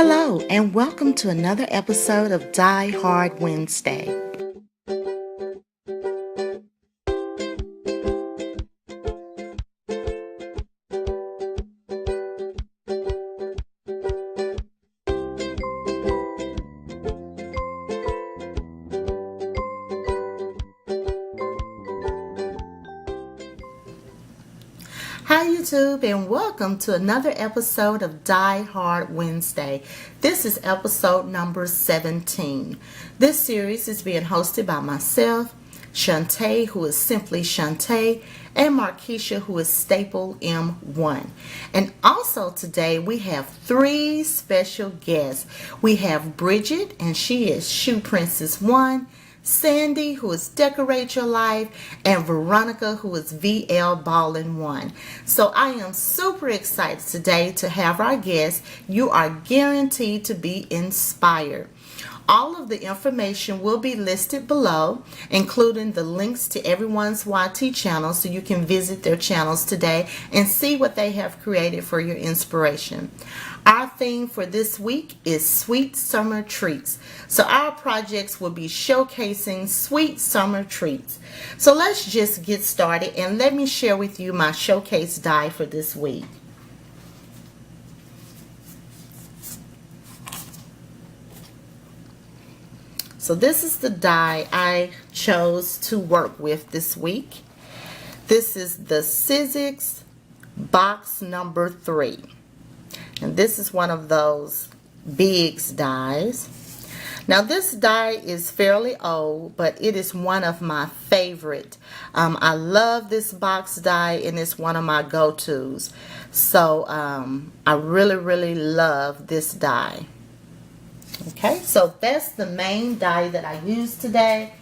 Hello, and welcome to another episode of Die Hard Wednesday. Hi YouTube, and welcome to another episode of Die Hard Wednesday. This is episode number 17. This series is being hosted by myself, Shanta, who is simply Shanta, and Markisha, who is Staple M1. And also today we have three special guests. We have Bridget, and she is Shoe Princess 1. Sandy, who is Decorate Your Life, and Veronica, who is VL Ballin' 1. So I am super excited today to have our guests. You are guaranteed to be inspired. All of the information will be listed below, including the links to everyone's YT channel, so you can visit their channels today and see what they have created for your inspiration. Our theme for this week is Sweet Summer Treats. So our projects will be showcasing sweet summer treats. So let's just get started, and let me share with you my showcase die for this week. So this is the die I chose to work with this week. This is the Sizzix Box number 3. And this is one of those Bigs dies. Now this die is fairly old, but it is one of my favorite. I love this box die, and it's one of my go-tos. So I really love this die. Okay, so that's the main die that I use today.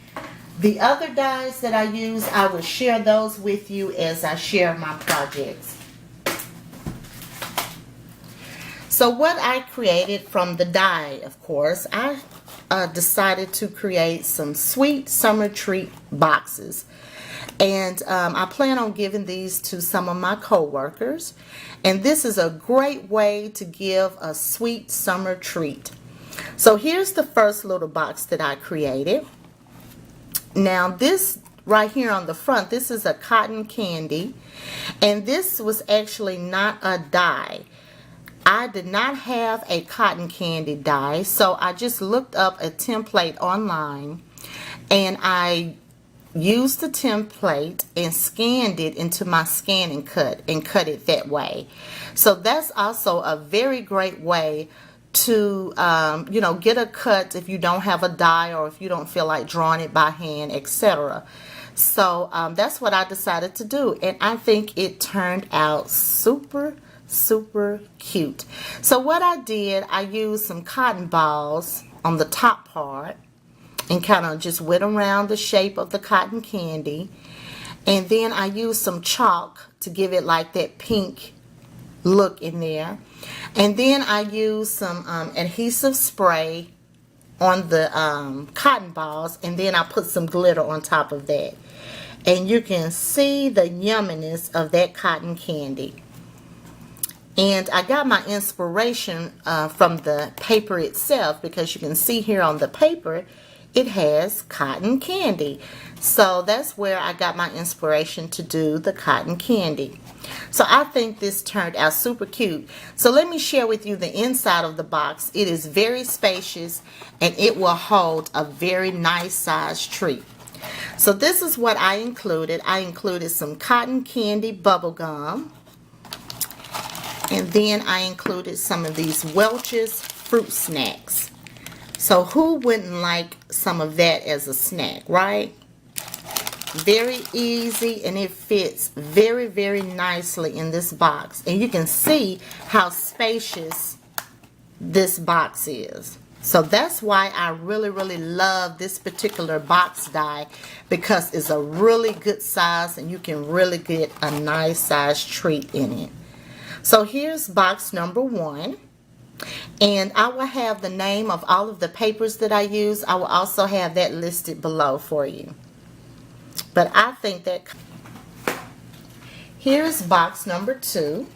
The other dies that I use, I will share those with you as I share my projects. So what I created from the die, of course, I decided to create some sweet summer treat boxes. And I plan on giving these to some of my co-workers. And this is a great way to give a sweet summer treat. So here's the first little box that I created. Now this right here on the front, this is a cotton candy, and this was actually not a die. I did not have a cotton candy die, so I just looked up a template online, and I used the template and scanned it into my scan and cut it that way. So that's also a very great way to get a cut if you don't have a die, or if you don't feel like drawing it by hand, etc. So that's what I decided to do, and I think it turned out super cute. So what I did, I used some cotton balls on the top part and kind of just went around the shape of the cotton candy, and then I used some chalk to give it like that pink look in there. And then I used some adhesive spray on the cotton balls, and then I put some glitter on top of that. And you can see the yumminess of that cotton candy. And I got my inspiration from the paper itself, because you can see here on the paper it has cotton candy. So that's where I got my inspiration to do the cotton candy. So I think this turned out super cute. So let me share with you the inside of the box. It is very spacious, and it will hold a very nice size treat. So this is what I included. I included some cotton candy bubble gum, and then I included some of these Welch's fruit snacks. So who wouldn't like some of that as a snack, right? Very easy, and it fits very nicely in this box. And you can see how spacious this box is. So that's why I really love this particular box die, because it's a really good size, and you can really get a nice size treat in it. So here's box number 1. And I will have the name of all of the papers that I use. I will also have that listed below for you. But I think that here's box number 2.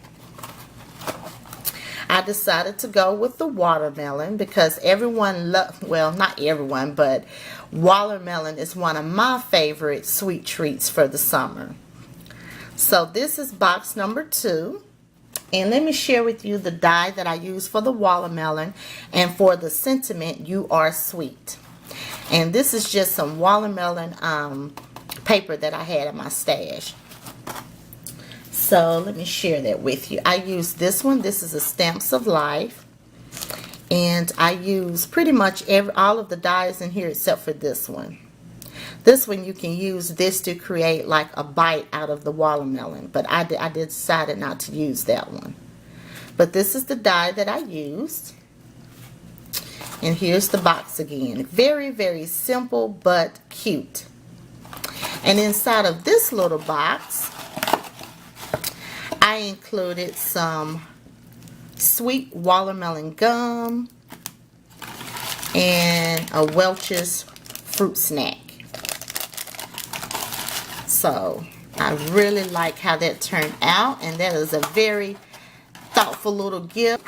I decided to go with the watermelon because everyone well, not everyone, but watermelon is one of my favorite sweet treats for the summer. So this is box number 2. And let me share with you the die that I use for the watermelon and for the sentiment, "You are sweet." And this is just some watermelon paper that I had in my stash. So let me share that with you. I use this one. This is a Stamps of Life. And I use pretty much all of the dies in here except for this one. This one you can use this to create like a bite out of the watermelon. But I decided not to use that one. But this is the die that I used. And here's the box again. Very, very simple but cute. And inside of this little box, I included some sweet watermelon gum and a Welch's fruit snack. So I really like how that turned out, and that is a very thoughtful little gift.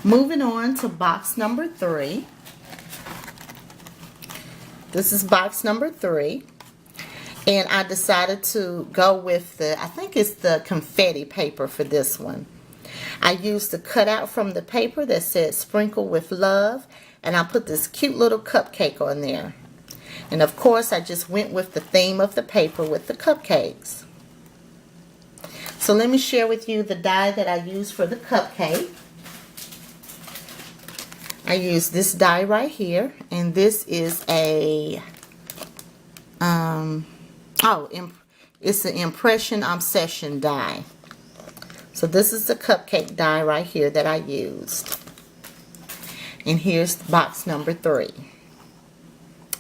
Moving on to box number 3. This is box number 3. And I decided to go with the, I think it's the confetti paper for this one. I used the cutout from the paper that said "Sprinkle with Love," and I put this cute little cupcake on there. And of course I just went with the theme of the paper with the cupcakes. So let me share with you the die that I used for the cupcake. I used this die right here, and this is a it's an Impression Obsession die. So this is the cupcake die right here that I used. And here's box number 3.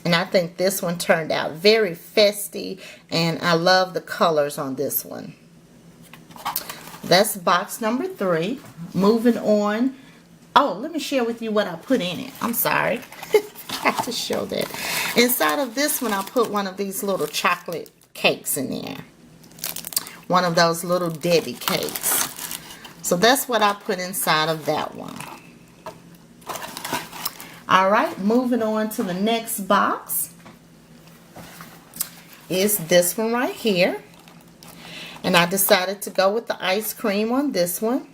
And I think this one turned out very festy, and I love the colors on this one. That's box number 3. Moving on. Oh, let me share with you what I put in it. I'm sorry. I have to show that. Inside of this one, I put one of these little chocolate cakes in there. One of those little Debbie cakes. So that's what I put inside of that one. Alright, moving on to the next box is this one right here. And I decided to go with the ice cream on this one.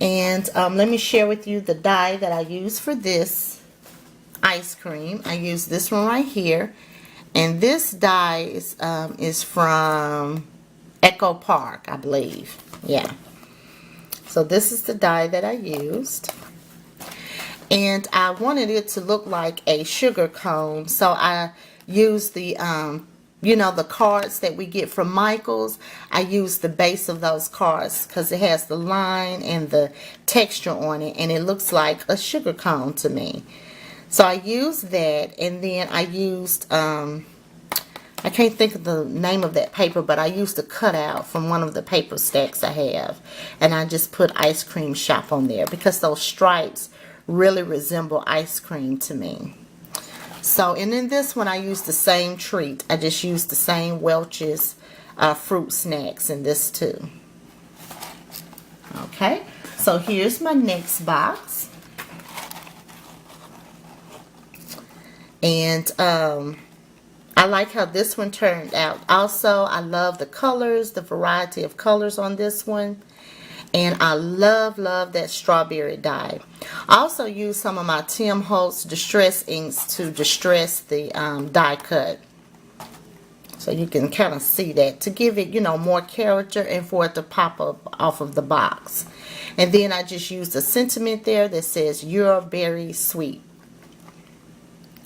And let me share with you the die that I used for this ice cream. I used this one right here. And this die is from Echo Park, I believe. Yeah. So this is the die that I used. And I wanted it to look like a sugar cone. So I used the, you know, the cards that we get from Michael's. I used the base of those cards because it has the line and the texture on it. And it looks like a sugar cone to me. So I used that, and then I used, I can't think of the name of that paper, but I used a cutout from one of the paper stacks I have. And I just put Ice Cream Shop on there because those stripes really resemble ice cream to me. So, and in this one I used the same treat. I just used the same Welch's fruit snacks in this too. Okay, so here's my next box. And I like how this one turned out. Also, I love the colors, the variety of colors on this one. And I love that strawberry die. I also use some of my Tim Holtz Distress inks to distress the die cut. So you can kind of see that to give it, you know, more character and for it to pop up off of the box. And then I just used a sentiment there that says, "You're very sweet."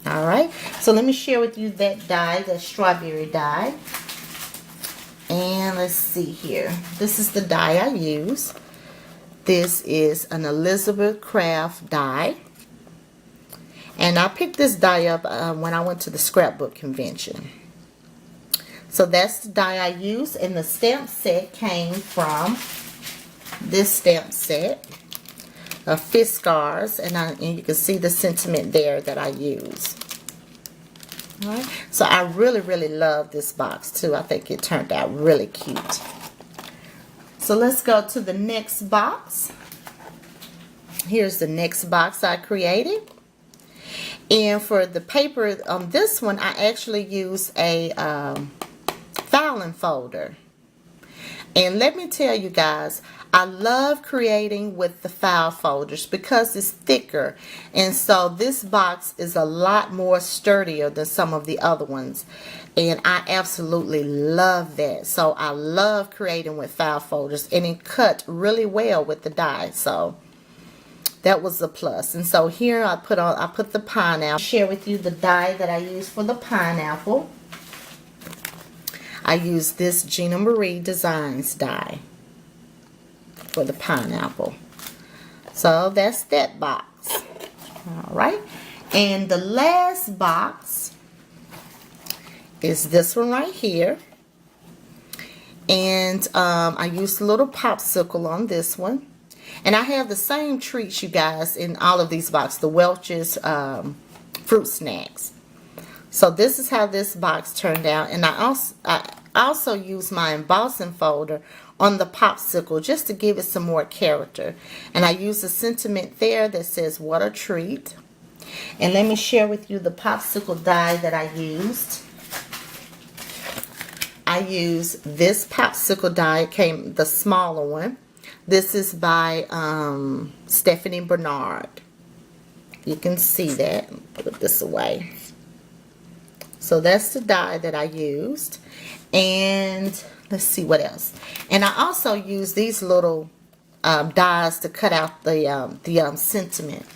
Alright, so let me share with you that die, that strawberry die. And let's see here. This is the die I use. This is an Elizabeth Craft die. And I picked this die up when I went to the scrapbook convention. So that's the die I used. And the stamp set came from this stamp set of Fiskars. And you can see the sentiment there that I use. Alright, so I really love this box too. I think it turned out really cute. So let's go to the next box. Here's the next box I created. And for the paper on this one, I actually use a filing folder. And let me tell you guys, I love creating with the file folders because it's thicker. And so this box is a lot more sturdier than some of the other ones. And I absolutely love that. So I love creating with file folders. And it cut really well with the die. So that was a plus. And so here I put the pineapple. I'll share with you the die that I use for the pineapple. I use this Gina Marie Designs die for the pineapple. So that's that box. Alright. And the last box is this one right here. And I used a little popsicle on this one. And I have the same treats, you guys, in all of these boxes. The Welch's fruit snacks. So this is how this box turned out. And I also use my embossing folder on the popsicle just to give it some more character. And I use a sentiment there that says, "What a treat." And let me share with you the popsicle die that I used. I used this popsicle die. It came the smaller one. This is by Stephanie Barnard. You can see that. Put this away. So that's the die that I used. And let's see what else. And I also use these little dies to cut out the sentiment.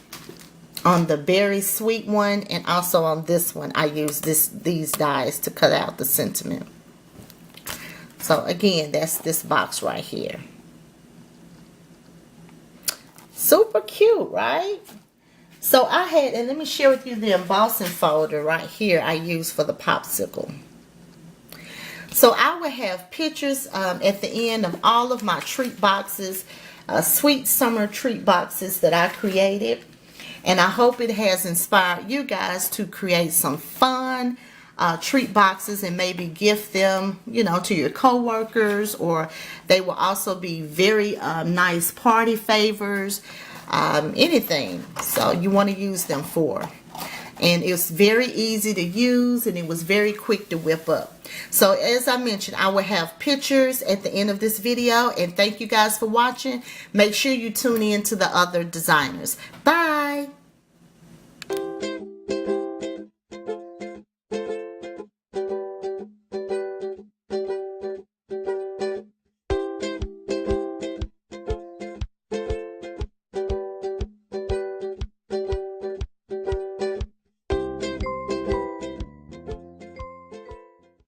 On the berry sweet one and also on this one, I use these dies to cut out the sentiment. So again, that's this box right here. Super cute, right? So I had, and let me share with you the embossing folder right here I use for the popsicle. So I will have pictures at the end of all of my treat boxes, sweet summer treat boxes that I created. And I hope it has inspired you guys to create some fun treat boxes and maybe gift them, you know, to your coworkers, or they will also be very nice party favors, anything. So you want to use them for. And it's very easy to use, and it was very quick to whip up. So as I mentioned, I will have pictures at the end of this video. And thank you guys for watching. Make sure you tune in to the other designers. Bye.